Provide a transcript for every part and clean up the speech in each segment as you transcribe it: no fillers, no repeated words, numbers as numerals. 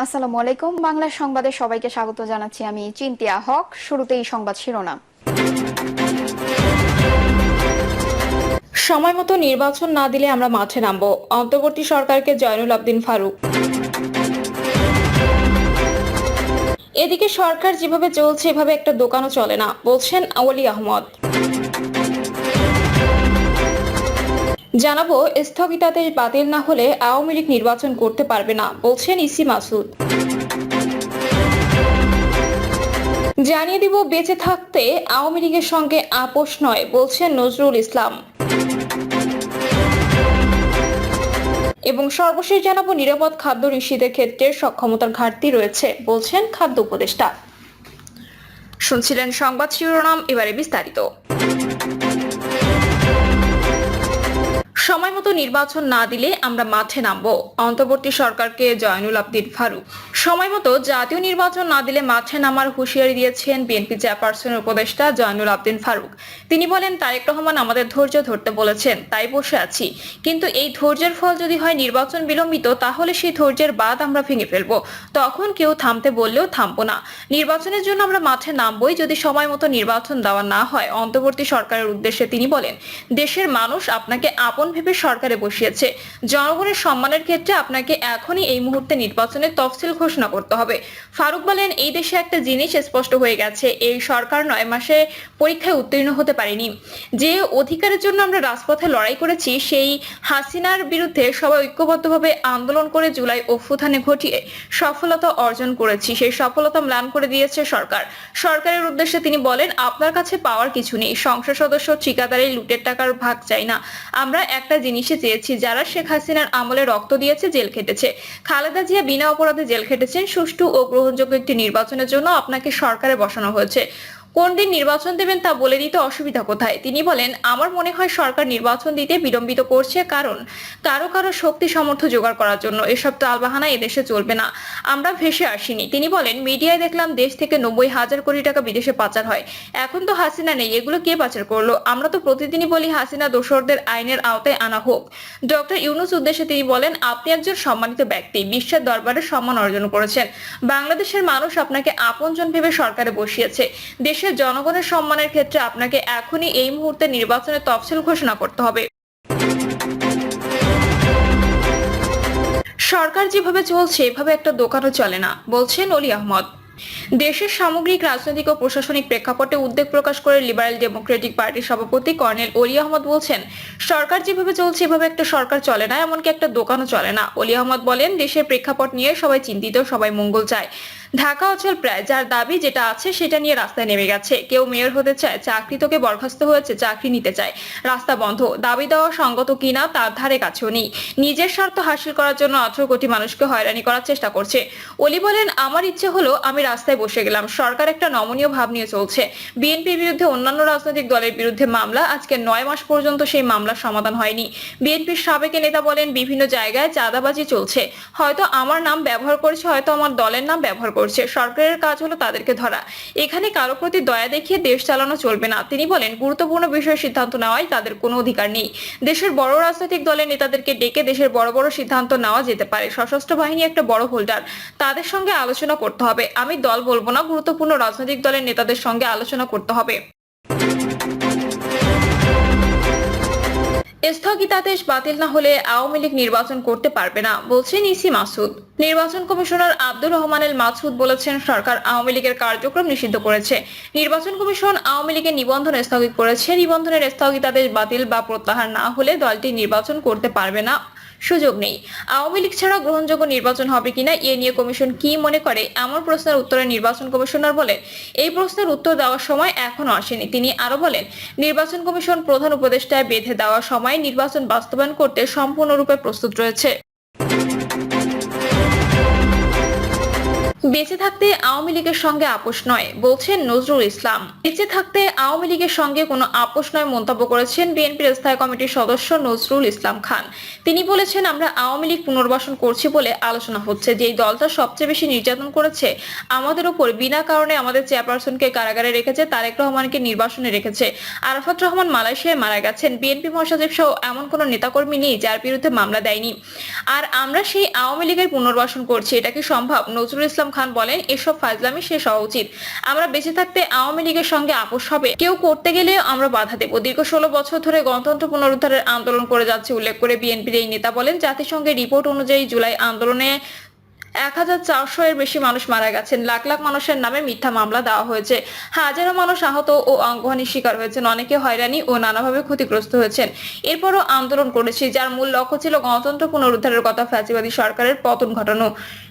আসসালামু আলাইকুম। বাংলা সংবাদে সবাইকে স্বাগত জানাচ্ছি। আমি চিন্তিয়া হক। শুরুতেই সংবাদ শিরোনাম। সময় মতো নির্বাচন না দিলে আমরা মাঠে নামবো, অন্তর্বর্তী সরকারকে জয়নুল আবদিন ফারুক। এদিকে সরকার যেভাবে চলছে এভাবে একটা দোকানও চলে না, বলছেন ওলি আহমদ। জানাবো, স্থগিতাদেশ বাতিল না হলে আওয়ামী লীগ নির্বাচন করতে পারবে না, বলছেন ইসি মাসুদ। জানিয়ে দিব, বেঁচে থাকতে আওয়ামী লীগের সঙ্গে আপোষ নয়, বলছেন নজরুল ইসলাম। এবং সর্বশেষ জানাবো, নিরাপদ খাদ্য নিশ্চিতের ক্ষেত্রে সক্ষমতার ঘাটতি রয়েছে, বলছেন খাদ্য উপদেষ্টা। শুনছিলেন সংবাদ শিরোনাম, এবারে বিস্তারিত। সময় মতো নির্বাচন না দিলে আমরা মাঠে নামবো, অন্তর্বর্তী সরকারকে জয়নুল আবদিন ফারুক। সময় মতো জাতীয় নির্বাচন না দিলে মাঠে নামার হুঁশিয়ারি দিয়েছেন বিএনপি চেয়ারপারসনের উপদেষ্টা জয়নুল আবদিন ফারুক। তিনি বলেন, তারেক রহমান আমাদের ধৈর্য ধরতে বলেছেন, তাই বসে আছি। কিন্তু এই ধৈর্যের ফল যদি হয় নির্বাচন বিলম্বিত, তাহলে সেই ধৈর্যের বাঁধ আমরা ভেঙে ফেলবো। তখন কেউ থামতে বললেও থামবো না। নির্বাচনের জন্য আমরা মাঠে নামবই যদি সময় মতো নির্বাচন দেওয়া না হয়। অন্তর্বর্তী সরকারের উদ্দেশ্যে তিনি বলেন, দেশের মানুষ আপনাকে আপন ভেবে সরকারে বসিয়েছে। জনগণের সম্মানের ক্ষেত্রে আপনাকে এখনই এই মুহূর্তে নির্বাচনের তফসিল ঘোষণা করতে হবে। ফারুক বলেন, এই দেশে একটা জিনিস স্পষ্ট হয়ে গেছে, এই সরকার 9 মাসে পরীক্ষায় উত্তীর্ণ হতে পারেনি। যে অধিকারের জন্য আমরা রাজপথে লড়াই করেছি, সেই হাসিনার বিরুদ্ধে সবাই ঐক্যবদ্ধভাবে আন্দোলন করে জুলাই অভ্যুত্থানে ঘটিয়ে সফলতা অর্জন করেছি, সেই সফলতা ম্লান করে দিয়েছে সরকার। সরকারের উদ্দেশ্যে তিনি বলেন, আপনার কাছে পাওয়ার কিছু নেই। সংসদ সদস্য ঠিকাদারি লুটের টাকার ভাগ চাই না। আমরা একটা জিনিসে চেয়েছি, যারা শেখ হাসিনার আমলে রক্ত দিয়েছে, জেল খেটেছে, খালেদা জিয়া বিনা অপরাধে জেল খেটেছেন, সুষ্ঠু ও গ্রহণযোগ্য একটি নির্বাচনের জন্য আপনাকে সরকারে বসানো হয়েছে। কোন দিন নির্বাচন দেবেন তা বলে দিতে অসুবিধা কোথায়? তিনি বলেন, আমার মনে হয় সরকার নির্বাচন দিতে বিলম্বিত করছে কারণ কারো শক্তি সামর্থ্য জোগাড় করার জন্য। এসব তালবাহানা এদেশে চলবে না। আমরা ভেসে আসিনি। তিনি বলেন, মিডিয়ায় দেখলাম দেশ থেকে 90,000 কোটি টাকা বিদেশে পাচার হয়। এখন তো হাসিনা নেই, এগুলো কে পাচার করলো? আমরা তো প্রতিদিনই বলি হাসিনা দোষরদের আইনের আওতায় আনা হোক। ডক্টর ইউনূস উদ্দেশ্যে তিনি বলেন, আপনি একজন সম্মানিত ব্যক্তি, বিশ্বের দরবারে সম্মান অর্জন করেছেন। বাংলাদেশের মানুষ আপনাকে আপনজন ভেবে সরকারে বসিয়েছে। দেশের জনগণের সম্মানের ক্ষেত্রে আপনাকে এখনই এই মুহূর্তে নির্বাচনের তফসিল ঘোষণা করতে হবে। সরকার যেভাবে চলছে এভাবে একটা দোকানও চলে না, বলছেন ওলি আহমদ। দেশের সামগ্রিক রাজনৈতিক ও প্রশাসনিক প্রেক্ষাপটে উদ্বেগ প্রকাশ করে লিবারেল ডেমোক্রেটিক পার্টির সভাপতি কর্নেল ওলি আহমদ বলছেন, সরকার যেভাবে চলছে এভাবে একটা সরকার চলে না, এমনকি একটা দোকানও চলে না। ওলি আহমদ বলেন, দেশের প্রেক্ষাপট নিয়ে সবাই চিন্তিত, সবাই মঙ্গল চায়। ঢাকা অঞ্চল প্রায় যার দাবি যেটা আছে সেটা নিয়ে রাস্তায় নেমে গেছে। কেউ মেয়র হতে চায়, চাকরি থেকে বরখাস্ত হয়েছে, চাকরি নিতে চায়, রাস্তা বন্ধ। দাবি দেওয়া সঙ্গত কিনা তার ধারে কাছেও নেই। নিজের স্বার্থ হাসিল করার জন্য 18 কোটি মানুষকে হয়রানি করার চেষ্টা করছে। ওলি বলেন, আমার ইচ্ছে হলো আমি রাস্তায় বসে গেলাম। সরকার একটা নমনীয় ভাব নিয়ে চলছে। বিএনপির বিরুদ্ধে অন্যান্য রাজনৈতিক দলের বিরুদ্ধে মামলা, আজকে 9 মাস পর্যন্ত সেই মামলার সমাধান হয়নি। বিএনপির সাবেক নেতা বলেন, বিভিন্ন জায়গায় চাঁদাবাজি চলছে। হয়তো আমার নাম ব্যবহার করছে, হয়তো আমার দলের নাম ব্যবহার করছে। সরকারের কাজ হলো তাদেরকে ধরা। এখানে কারো প্রতি দয়া দেখিয়ে দেশ চালানো চলবে না। তিনি বলেন, গুরুত্বপূর্ণ বিষয়ে সিদ্ধান্ত নেওয়ায় তাদের কোনো অধিকার নেই। দেশের বড় রাজনৈতিক দলের নেতাদেরকে ডেকে দেশের বড় বড় সিদ্ধান্ত নেওয়া যেতে পারে। সশস্ত্র বাহিনী একটা বড় হোল্ডার, তাদের সঙ্গে আলোচনা করতে হবে। আমি দল বলবো না, গুরুত্বপূর্ণ রাজনৈতিক দলের নেতাদের সঙ্গে আলোচনা করতে হবে। স্থগিতাদেশ বাতিল না হলে আওয়ামী লীগ নির্বাচন করতে পারবে না, বলছেন ইসি মাসুদ। নির্বাচন কমিশনার আব্দুর রহমান এল মাসুদ বলেছেন, সরকার আওয়ামী লীগের কার্যক্রম নিষিদ্ধ করেছে। নির্বাচন কমিশন আওয়ামী লীগের নিবন্ধন স্থগিত করেছে। নিবন্ধনের স্থগিতাদেশ বাতিল বা প্রত্যাহার না হলে দলটি নির্বাচন করতে পারবে না, সুযোগ নেই। আওয়ামী লীগ ছাড়া গ্রহণযোগ্য নির্বাচন হবে কিনা এ নিয়ে কমিশন কি মনে করে, এমন প্রশ্নের উত্তরে নির্বাচন কমিশনার বলেন, এই প্রশ্নের উত্তর দেওয়ার সময় এখনো আসেনি। তিনি আরো বলেন, নির্বাচন কমিশন প্রধান উপদেষ্টায় বেঁধে দেওয়ার সময় নির্বাচন বাস্তবায়ন করতে সম্পূর্ণরূপে প্রস্তুত রয়েছে। বেঁচে থাকতে আওয়ামী লীগের সঙ্গে আপোষ নয় বলছেন নজরুল ইসলাম। বেঁচে থাকতে আওয়ামী লীগের সঙ্গে কোনো আপোষ নয় মন্তব্য করেছেন বিএনপির স্থায়ী কমিটির সদস্য নজরুল ইসলাম খান। তিনি বলেছেন, আমরা আওয়ামী লীগ পুনর্বাসন করছি বলে আলোচনা হচ্ছে। যেই দলটা সবচেয়ে বেশি নির্যাতন করেছে আমাদের উপর, বিনা কারণে আমাদের চেয়ারপারসনকে কারাগারে রেখেছে, তারেক রহমানকে নির্বাসনে রেখেছে, আরাফাত রহমান মালয়েশিয়ায় মারা গেছেন, বিএনপি মহাসচিব সহ এমন কোনো নেতাকর্মী নেই যার বিরুদ্ধে মামলা দেয়নি। আর আমরা সেই আওয়ামী লীগের পুনর্বাসন করছি, এটা কি সম্ভব? নজরুল ইসলাম খান বলেন, এসব ফাজলামি শেষ হওয়া উচিত। আমরা বেঁচে থাকতে আওয়ামী লীগের সঙ্গে আপোষ হবে কেউ করতে গেলে আমরা বাধা দেব। দীর্ঘ 16 বছর ধরে গণতন্ত্র পুনরুদ্ধারের আন্দোলন করে যাচ্ছে উল্লেখ করে বিএনপির এই নেতা বলেন, জাতিসংঘের রিপোর্ট অনুযায়ী জুলাই আন্দোলনে 1400 এর বেশি মানুষ মারা গেছেন, লাখ লাখ মানুষের নামে মিথ্যা মামলা দেওয়া হয়েছে, হাজারো মানুষ আহত ও অঙ্গহানির শিকার হয়েছেন, অনেকে হয়রানি ও নানাভাবে ক্ষতিগ্রস্ত হয়েছেন। এরপরও আন্দোলন করেছি, যার মূল লক্ষ্য ছিল গণতন্ত্র পুনরুদ্ধারের কথা, ফ্যাসিবাদী সরকারের পতন ঘটানো।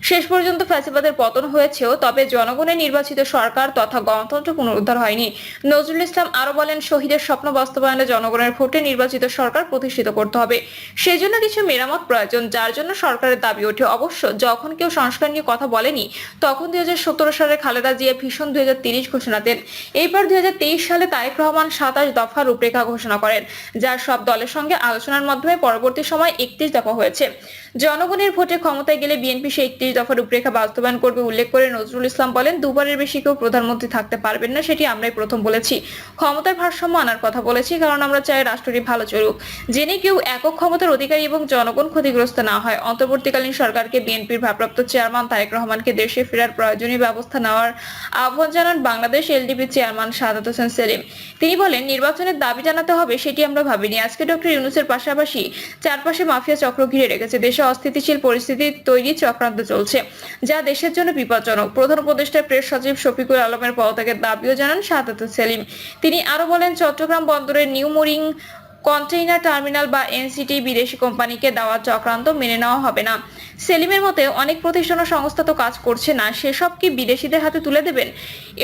শেষ পর্যন্ত ফ্যাসিবাদের পতন হয়েছেও, তবে জনগণের নির্বাচিত সরকার তথা গণতন্ত্র পুনরুদ্ধার হয়নি। নজরুল ইসলাম আরো বলেন, শহীদের স্বপ্ন বাস্তবায়নে জনগণের ভোটে নির্বাচিত সরকার প্রতিষ্ঠিত করতে হবে। সেজন্য কিছু মেরামত প্রয়োজন, যার জন্য সরকারের দাবি ওঠে। অবশ্য যখন কেউ সংস্কার নিয়ে কথা বলেনি, তখন 2017 সালে খালেদা জিয়া ভীষণ 2030 ঘোষণা দেন। এরপর 2023 সালে তারেক রহমান 27 দফা রূপরেখা ঘোষণা করেন, যা সব দলের সঙ্গে আলোচনার মাধ্যমে পরবর্তী সময় 31 দফা হয়েছে। জনগণের ভোটে ক্ষমতায় গেলে বিএনপি সেই 31 দফা রূপরেখা বাস্তবায়ন করবে উল্লেখ করে নজরুল ইসলাম বলেন, দুবারের বেশি কেউ প্রধানমন্ত্রী থাকতে পারবেন না, সেটি আমরাই প্রথম বলেছি। ক্ষমতার ভারসাম্য আনার কথা বলেছি, কারণ আমরা চাই রাষ্ট্রটি ভালো চলুক, জেনে কেউ একক ক্ষমতার অধিকারী এবং জনগণ ক্ষতিগ্রস্ত না হয়। অন্তর্বর্তীকালীন সরকারকে বিএনপির ভারপ্রাপ্ত চেয়ারম্যান তারেক রহমানকে দেশে ফেরার প্রয়োজনীয় ব্যবস্থা নেওয়ার আহ্বান জানান বাংলাদেশ এলডিপি চেয়ারম্যান সাদাত হোসেন সেলিম। তিনি বলেন, নির্বাচনের দাবি জানাতে হবে সেটি আমরা ভাবিনি। আজকে ডক্টর ইউনূসের পাশাপাশি চারপাশে মাফিয়া চক্র ঘিরে রেখেছে, দেশে অস্থিতিশীল পরিস্থিতি তৈরি চক্রান্ত চলছে, যা দেশের জন্য বিপজ্জনক। প্রধান উপদেষ্টা প্রেস সচিব শফিকুল আলমের পদত্যাগের দাবিও জানান সাদাত সেলিম। তিনি আরো বলেন, চট্টগ্রাম বন্দরের নিউ মোরিং কন্টেইনার টার্মিনাল বা এনসিটি বিদেশি কোম্পানিকে দেওয়া চক্রান্ত মেনে নেওয়া হবে না। সেলিমের মতে, অনেক প্রতিষ্ঠান ও সংস্থা তো কাজ করছে না, সেসব কি বিদেশিদের হাতে তুলে দেবেন?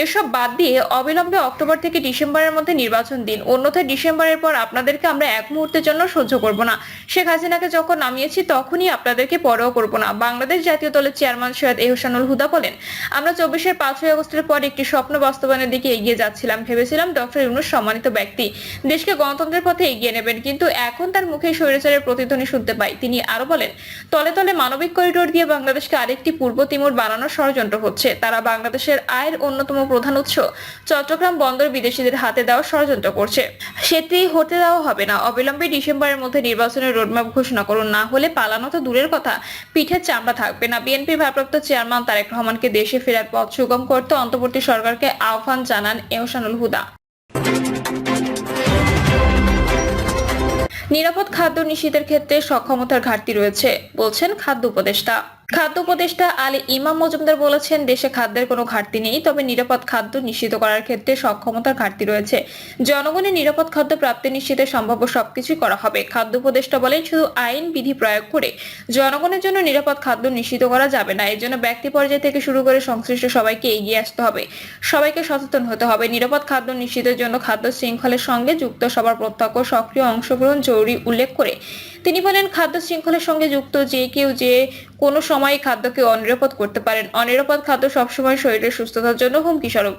এসব বাদ দিয়ে অবিলম্বে অক্টোবর থেকে ডিসেম্বরের মধ্যে নির্বাচন দিন, অন্যথায় ডিসেম্বরের পর আপনাদেরকে আমরা এক মুহূর্তের জন্য সহ্য করব না। শেখ হাসিনাকে যখন নামিয়েছি তখনই আপনাদেরকে পরোয়া করব না। বাংলাদেশ জাতীয় দলের চেয়ারম্যান সৈয়দ এহসানুল হুদা বলেন, আমরা 24-এর 5ই আগস্টের পর একটি স্বপ্ন বাস্তবায়নের দিকে এগিয়ে যাচ্ছিলাম। ভেবেছিলাম ডক্টর ইউনূস সম্মানিত ব্যক্তি, দেশকে গণতন্ত্রের পথে এগিয়ে নেবেন, কিন্তু এখন তার মুখে স্বৈরাচারের প্রতিধ্বনি শুনতে পাই। তিনি আরো বলেন, তলে তলে মানবিক করিডোর দিয়ে বাংলাদেশকে আরেকটি পূর্ব তিমুর বানানোর ষড়যন্ত্র হচ্ছে। তারা বাংলাদেশের আয়ের অন্যতম প্রধান উৎস চট্টগ্রাম বন্দর বিদেশিদের হাতে দেওয়ার ষড়যন্ত্র করছে, সেটি হতে দেওয়া হবে না। অবিলম্বে ডিসেম্বরের মধ্যে নির্বাচনের রোডম্যাপ ঘোষণা করুন, না হলে পালানো তো দূরের কথা, পিঠের চামড়া থাকবে না। বিএনপির ভারপ্রাপ্ত চেয়ারম্যান তারেক রহমানকে দেশে ফেরার পথ সুগম করতে অন্তর্বর্তী সরকারকে আহ্বান জানান এহসানুল হুদা। নিরাপদ খাদ্য নিশ্চিতের ক্ষেত্রে সক্ষমতার ঘাটতি রয়েছে বলছেন খাদ্য উপদেষ্টা। খাদ্য উপদেষ্টা আলী ইমাম মজুমদার বলেছেন, দেশে খাদ্যের কোনো ঘাটতি নেই, তবে নিরাপদ খাদ্য নিশ্চিত করার ক্ষেত্রে সক্ষমতার ঘাটতি রয়েছে। জনগণের নিরাপদ খাদ্য প্রাপ্তি নিশ্চিতে সম্ভাব্য সবকিছুই করা হবে। খাদ্য উপদেষ্টা বলেন, শুধু আইন বিধি প্রয়োগ করে জনগণের জন্য নিরাপদ খাদ্য নিশ্চিত করা যাবে না। এর জন্য ব্যক্তি পর্যায় থেকে শুরু করে সংশ্লিষ্ট সবাইকে এগিয়ে আসতে হবে, সবাইকে সচেতন হতে হবে। নিরাপদ খাদ্য নিশ্চিতের জন্য খাদ্য শৃঙ্খলের সঙ্গে যুক্ত সবার প্রত্যক্ষ সক্রিয় অংশগ্রহণ জরুরি উল্লেখ করে তিনি বলেন, খাদ্য শৃঙ্খলের সঙ্গে যুক্ত যে কেউ যে কোনো সময় খাদ্যকে অনিরাপদ করতে পারেন। অনিরাপদ খাদ্য সবসময় শরীরের সুস্থতার জন্য হুমকি স্বরূপ।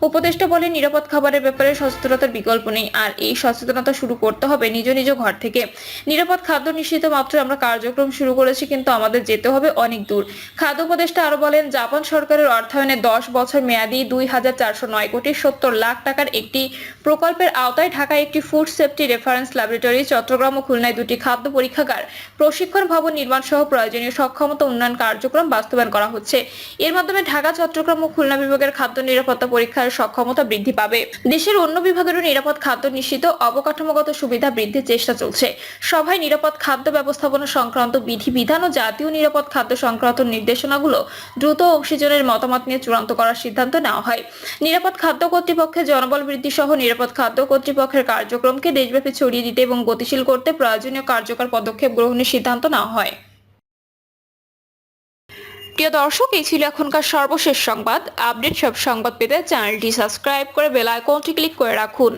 উপদেষ্টা বলেন, নিরাপদ খাবারের ব্যাপারে সচেতনতার বিকল্প নেই, আর এই সচেতনতা শুরু করতে হবে নিজ নিজ ঘর থেকে। নিরাপদ খাদ্য নিশ্চিত মাত্র আমরা কার্যক্রম শুরু করেছি, কিন্তু আমাদের যেতে হবে অনেক দূর। খাদ্য উপদেষ্টা আরো বলেন, জাপান সরকারের অর্থায়নে 10 বছর মেয়াদী 2409 কোটি 70 লাখ টাকার একটি প্রকল্পের আওতায় ঢাকায় একটি food safety reference laboratory, Chittagong ও খুলনায় 2টি খাদ্য পরীক্ষাগার, প্রশিক্ষণ ভবন নির্মাণ সহ প্রয়োজনীয় সক্ষমতা উন্নয়ন কার্যক্রম বাস্তবায়ন করা হচ্ছে। এর মাধ্যমে ঢাকা, চট্টগ্রাম ও খুলনা বিভাগের খাদ্য নিরাপত্তা পরীক্ষার সক্ষমতা বৃদ্ধি পাবে। দেশের অন্য বিভাগেরও নিরাপদ খাদ্য নিশ্চিত অবকাঠামোগত সুবিধা বৃদ্ধির চেষ্টা চলছে। সভায় নিরাপদ খাদ্য ব্যবস্থাপনা সংক্রান্ত বিধিবিধান ও জাতীয় নিরাপদ খাদ্য সংক্রান্ত নির্দেশনাগুলো দ্রুত অংশীজনের মতামত নিয়ে চূড়ান্ত করার সিদ্ধান্ত নেওয়া হয়। নিরাপদ খাদ্য কর্তৃপক্ষের জনবল বৃদ্ধি সহ নিরাপদ খাদ্য কর্তৃপক্ষের কার্যক্রমকে দেশব্যাপী ছড়িয়ে দিতে এবং গতিশীল করতে প্রয়োজনীয় কার্যকর পদক্ষেপ গ্রহণের সিদ্ধান্ত নেওয়া হয়। প্রিয় দর্শক, এই ছিল এখনকার সর্বশেষ সংবাদ। আপডেট সব সংবাদ পেতে চ্যানেলটি সাবস্ক্রাইব করে বেল আইকনটি ক্লিক করে রাখুন।